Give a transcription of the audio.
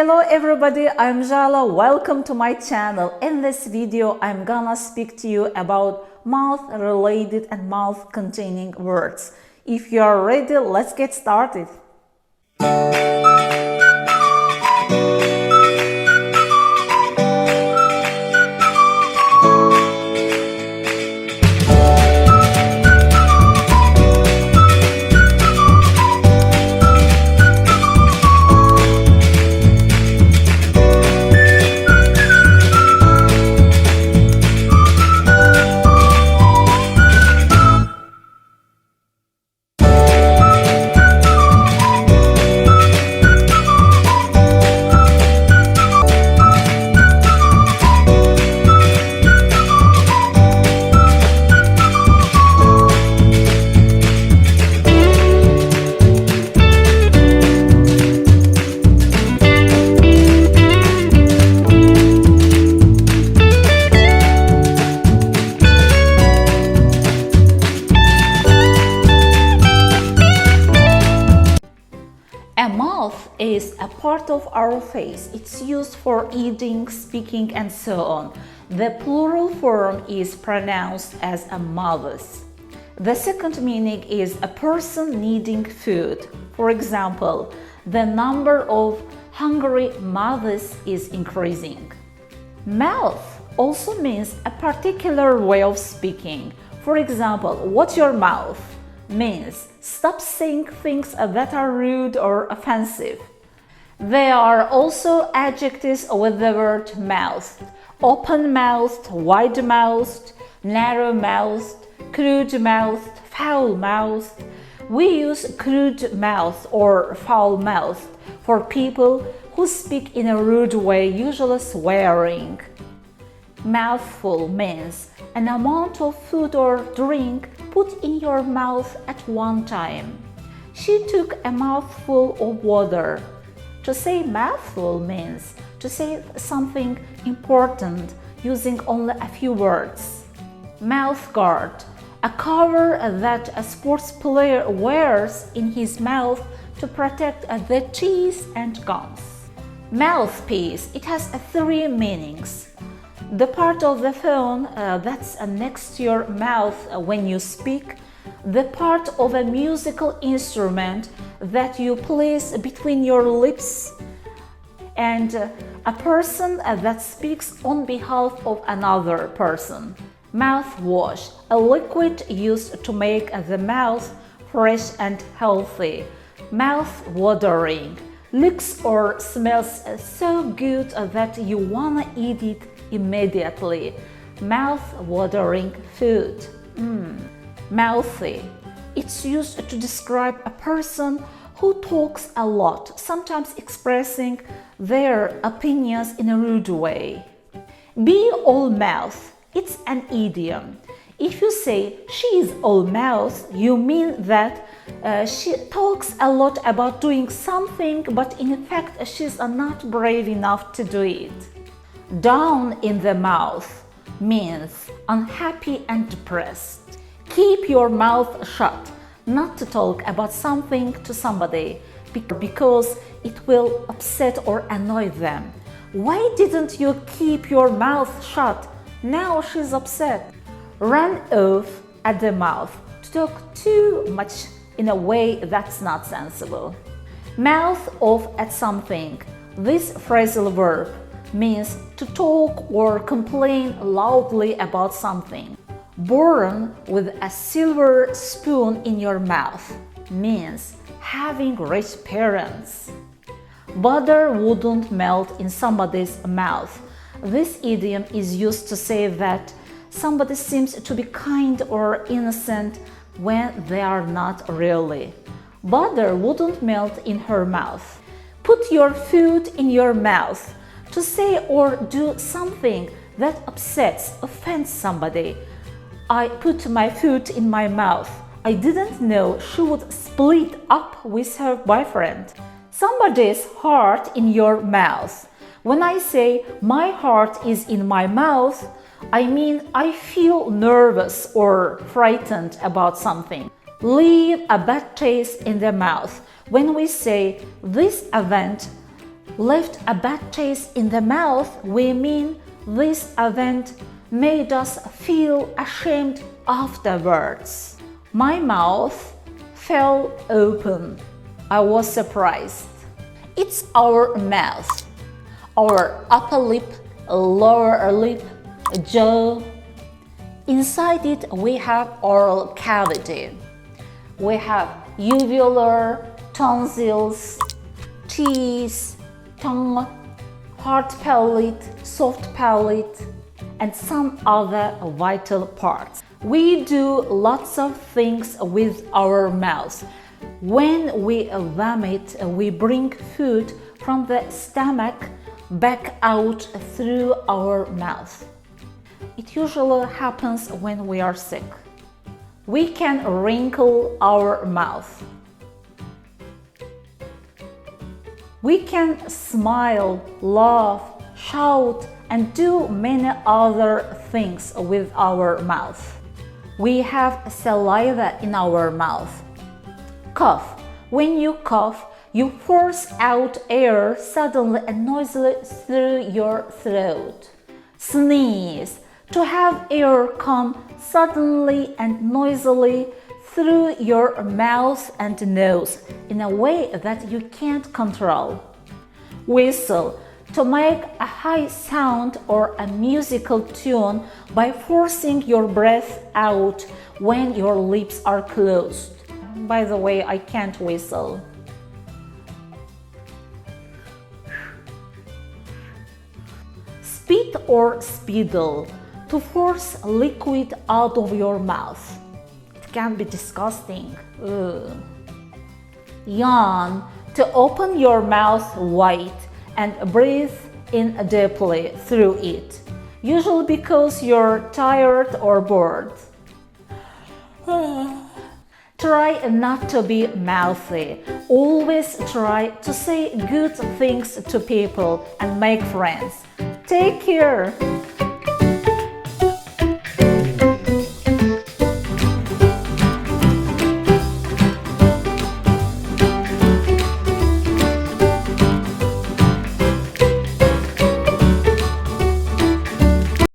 Hello everybody, I'm Jala. Welcome to my channel. In this video, I'm gonna speak to you about mouth-related and mouth-containing words. If you are ready, let's get started. A mouth is a part of our face. It's used for eating, speaking, and so on. The plural form is pronounced as a mouths. The second meaning is a person needing food. For example, the number of hungry mouths is increasing. Mouth also means a particular way of speaking. For example, "What's your mouth?" means stop saying things that are rude or offensive. There are also adjectives with the word mouth: open-mouthed, wide-mouthed, narrow-mouthed, crude-mouthed, foul-mouthed. We use crude-mouthed or foul-mouthed for people who speak in a rude way, usually swearing. Mouthful means an amount of food or drink put in your mouth at one time. She took a mouthful of water. To say mouthful means to say something important using only a few words. Mouth guard, a cover that a sports player wears in his mouth to protect the teeth and gums. Mouthpiece, it has three meanings. The part of the phone that's next to your mouth when you speak, the part of a musical instrument that you place between your lips, and a person that speaks on behalf of another person. Mouthwash, a liquid used to make the mouth fresh and healthy. Mouth watering, looks or smells so good that you wanna eat it immediately. Mouth-watering food. Mouthy. It's used to describe a person who talks a lot, sometimes expressing their opinions in a rude way. Be all mouth. It's an idiom. If you say she is all mouth, you mean that she talks a lot about doing something, but in fact she's not brave enough to do it. Down in the mouth means unhappy and depressed. Keep your mouth shut, not to talk about something to somebody because it will upset or annoy them. Why didn't you keep your mouth shut? Now she's upset. Run off at the mouth, to talk too much in a way that's not sensible. Mouth off at something. This phrasal verb means to talk or complain loudly about something. Born with a silver spoon in your mouth means having rich parents. Butter wouldn't melt in somebody's mouth. This idiom is used to say that somebody seems to be kind or innocent when they are not really. Butter wouldn't melt in her mouth. Put your food in your mouth. To say or do something that upsets, offends somebody. I put my food in my mouth. I didn't know she would split up with her boyfriend. Somebody's heart in your mouth. When I say my heart is in my mouth, I mean I feel nervous or frightened about something. Leave a bad taste in the mouth. When we say this event Left a bad taste in the mouth, we mean this event made us feel ashamed afterwards. My mouth fell open. I was surprised. It's our mouth, our upper lip, lower lip, jaw. Inside it, we have oral cavity. We have uvular, tonsils, teeth, tongue, hard palate, soft palate, and some other vital parts. We do lots of things with our mouth. When we vomit, we bring food from the stomach back out through our mouth. It usually happens when we are sick. We can wrinkle our mouth. We can smile, laugh, shout, and do many other things with our mouth. We have saliva in our mouth. Cough. When you cough, you force out air suddenly and noisily through your throat. Sneeze. To have air come suddenly and noisily through your mouth and nose in a way that you can't control. Whistle. To make a high sound or a musical tune by forcing your breath out when your lips are closed. By the way, I can't whistle. Spit or spittle. To force liquid out of your mouth. It can be disgusting. Ugh. Yawn. To open your mouth wide and breathe in deeply through it, usually because you're tired or bored. Try not to be mouthy. Always try to say good things to people and make friends. Take care!